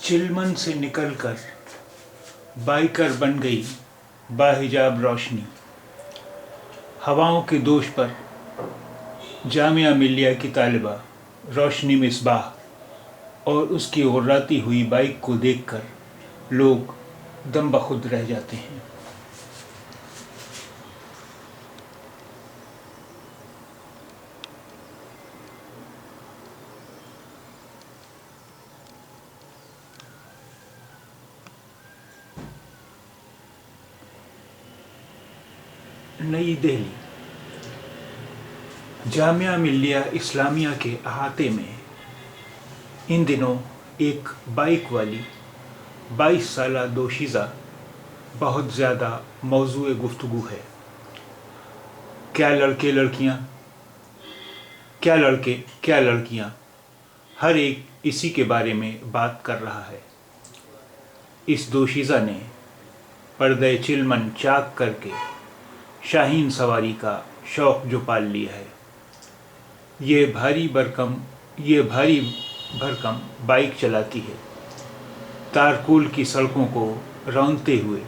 चिलमन से निकलकर बाइकर बन गई बाहिजाब रोशनी। हवाओं के दोष पर जामिया मिलिया की तालिबा रोशनी मिसबाह और उसकी गुर्राती हुई बाइक को देखकर लोग दम बखुद रह जाते हैं। नई दिल्ली। जामिया मिलिया इस्लामिया के अहाते में इन दिनों एक बाइक वाली 22 साला दोशीज़ा बहुत ज़्यादा मौजूए गुफ्तगू है। क्या लड़के लड़कियाँ, क्या लड़के क्या लड़कियाँ, हर एक इसी के बारे में बात कर रहा है। इस दोशीज़ा ने पर्दे चिलमन चाक करके शाहीन सवारी का शौक़ जो पाल लिया है। ये भारी भरकम बाइक चलाती है। तारकुल की सड़कों को रौंदते हुए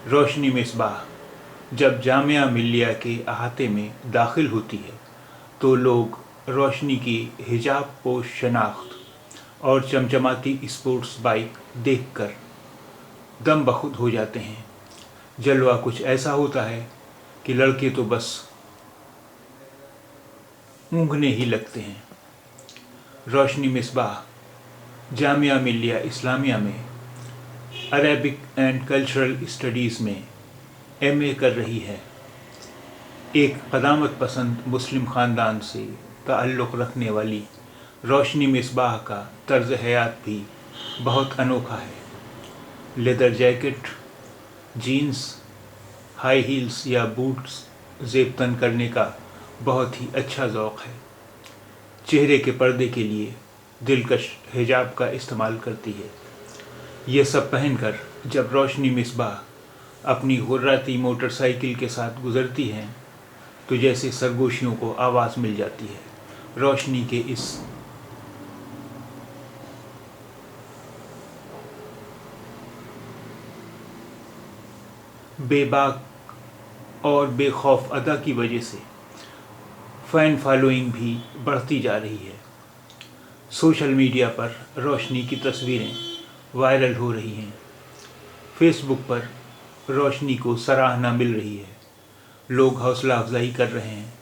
रोशनी मिसबाह जब जामिया मिलिया के अहाते में दाखिल होती है तो लोग रोशनी की हिजाब पोश शनाख्त और चमचमाती स्पोर्ट्स बाइक देखकर दम बखुद हो जाते हैं। जलवा कुछ ऐसा होता है कि लड़के तो बस ऊँघने ही लगते हैं। रोशनी मिसबाह जामिया मिलिया इस्लामिया में अरेबिक एंड कल्चरल स्टडीज़ में एमए कर रही है। एक क़दामत पसंद मुस्लिम ख़ानदान से ताल्लुक़ रखने वाली रोशनी मिसबाह का तर्ज़ हयात भी बहुत अनोखा है। Leather jacket, jeans, high heels या बूट्स ज़ेब तन करने का बहुत ही अच्छा ज़ौक़ है। चेहरे के पर्दे के लिए दिलकश हिजाब का इस्तेमाल करती है। ये सब पहनकर जब रोशनी मिसबाह अपनी गुर्राती मोटरसाइकिल के साथ गुज़रती हैं तो जैसे सरगोशियों को आवाज़ मिल जाती है। रोशनी के इस बेबाक और बेखौफ अदा की वजह से फ़ैन फॉलोइंग भी बढ़ती जा रही है। सोशल मीडिया पर रोशनी की तस्वीरें वायरल हो रही हैं। फेसबुक पर रोशनी को सराहना मिल रही है। लोग हौसला अफजाई कर रहे हैं।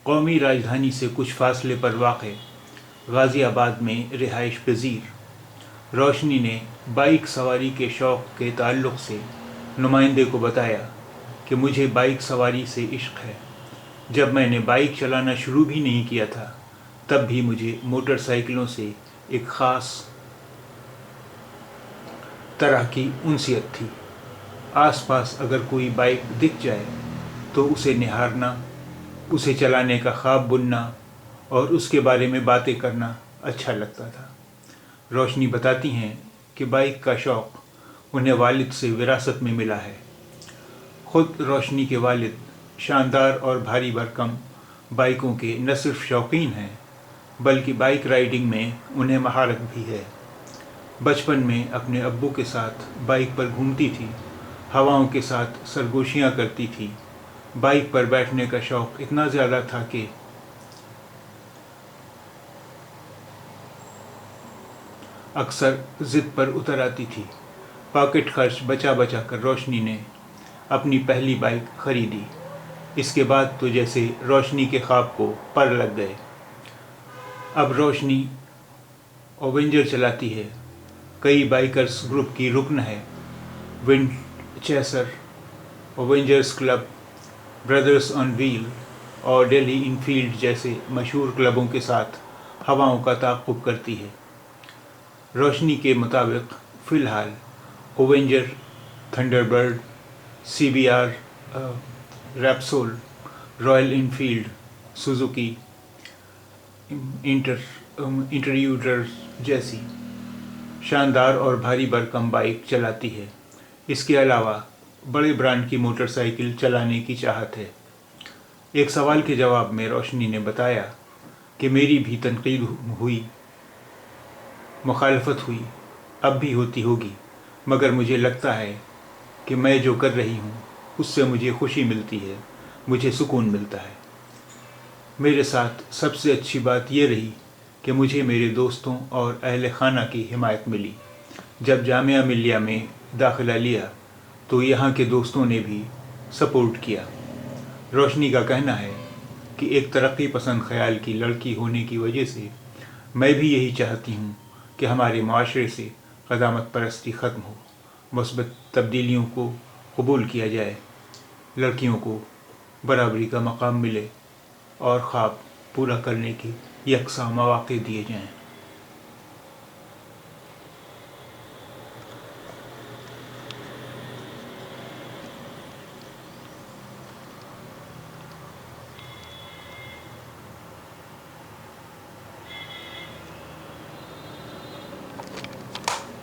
कौमी राजधानी से कुछ फासले पर वाक़ गाज़ियाबाद में रिहाइश पज़ीर रोशनी ने बाइक सवारी के शौक़ के ताल्लुक़ से नुमाइंदे को बताया कि मुझे बाइक सवारी से इश्क है। जब मैंने बाइक चलाना शुरू भी नहीं किया था तब भी मुझे मोटरसाइकिलों से एक ख़ास तरह की उनसियत थी। आसपास अगर कोई बाइक दिख जाए तो उसे निहारना, उसे चलाने का ख्वाब बुनना और उसके बारे में बातें करना अच्छा लगता था। रोशनी बताती हैं कि बाइक का शौक़ उन्हें वालिद से विरासत में मिला है। ख़ुद रोशनी के वालिद शानदार और भारी भरकम बाइकों के न सिर्फ शौकीन हैं बल्कि बाइक राइडिंग में उन्हें महारत भी है। बचपन में अपने अब्बू के साथ बाइक पर घूमती थी, हवाओं के साथ सरगोशियाँ करती थी। बाइक पर बैठने का शौक़ इतना ज़्यादा था कि अक्सर ज़िद पर उतर आती थी। पॉकेट खर्च बचा बचा कर रोशनी ने अपनी पहली बाइक ख़रीदी। इसके बाद तो जैसे रोशनी के ख्वाब को पर लग गए। अब रोशनी ओवेंजर चलाती है। कई बाइकर्स ग्रुप की रुकन है। विंडचेसर, ओवेंजर्स क्लब, ब्रदर्स ऑन व्हील और दिल्ली इनफील्ड जैसे मशहूर क्लबों के साथ हवाओं का ताक़ुब करती है। रोशनी के मुताबिक फ़िलहाल Avenger, Thunderbird, CBR, Repsol, Royal Enfield, Suzuki, Intruder जैसी शानदार और भारी भरकम बाइक चलाती है। इसके अलावा बड़े ब्रांड की मोटरसाइकिल चलाने की चाहत है। एक सवाल के जवाब में रोशनी ने बताया कि मेरी भी तनकीद हुई, मुखालफत हुई, اب بھی ہوتی ہوگی، مگر مجھے لگتا ہے کہ میں جو کر رہی ہوں اس سے مجھے خوشی ملتی ہے، مجھے سکون ملتا ہے۔ میرے ساتھ سب سے اچھی بات یہ رہی کہ مجھے میرے دوستوں اور اہل خانہ کی حمایت ملی۔ جب جامعہ ملیہ میں داخلہ لیا تو یہاں کے دوستوں نے بھی سپورٹ کیا۔ روشنی کا کہنا ہے کہ ایک ترقی پسند خیال کی لڑکی ہونے کی وجہ سے میں بھی یہی چاہتی ہوں کہ ہمارے معاشرے سے قدامت پرستی ختم ہو، مثبت تبدیلیوں کو قبول کیا جائے، لڑکیوں کو برابری کا مقام ملے اور خواب پورا کرنے کے یکساں مواقع دیے جائیں۔